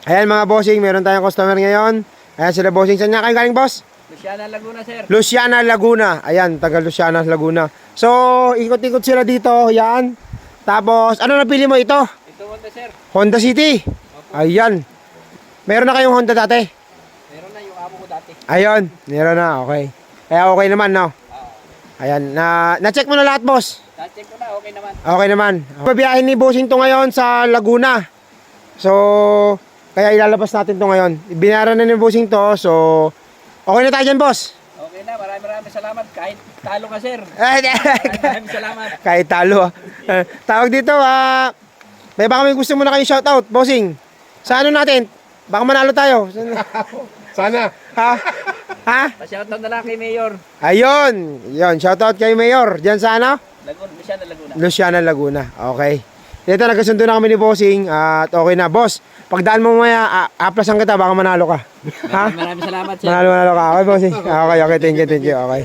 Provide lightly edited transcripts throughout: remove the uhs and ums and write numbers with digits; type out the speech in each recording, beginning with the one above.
Ayan mga bossing, meron tayong customer ngayon. Ayan sila bossing. Saan nga kayo galing, boss? Luciana, Laguna, sir. Luciana, Laguna. Ayan, taga Luciana, Laguna. So, ikot-ikot sila dito. Yan. Tapos, ano napili mo ito? Ito Honda, sir. Honda City. Ayan. Meron na kayong Honda dati? Meron na yung amo ko dati. Ayun, meron na. Okay. Kaya okay naman, no? Ayan. Na-check mo na lahat, boss? Na-check ko na, okay naman. Okay naman. Pabiyahin ni bossing to ngayon sa Laguna. So, kaya ilalabas natin to ngayon. Binayaran na ni bossing to. So, okay na tayo dyan, boss. Okay na, maraming salamat. Kahit talo ka, sir. Maraming salamat. Kahit talo. Tawag dito, may baka may gusto mo na kayo shoutout, bossing. Sa ano natin? Baka manalo tayo. Sana. Ha? Ha? Pa-shoutout na lang kay Mayor. Ayun. Yun, shoutout kay Mayor. Diyan sa ano? Laguna, Luciana, Laguna. Luciana, Laguna. Okay. Dito, nagkasundo na kami ni bossing. At okay na. Boss, pagdaan mo maya, aplasan kita, baka manalo ka. Ha? Maraming salamat, sir. Manalo ka. Okay, bossing. Okay, thank you. Okay.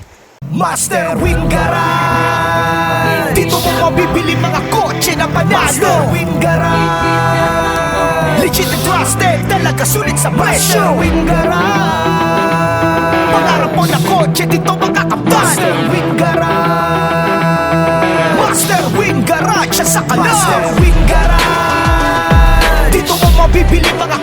Master Wing Garage. Dito mo mabibili mga kotse na panalo. Master Wing Garage. Legit and trusted, talaga sulit sa presyo. Master Wing Garage. Pangarap mo na kotse, dito makakapal. Master Wing Garage. Master Wing Garage sa kalam. Master Wing Garage. Dito mo mabibili mga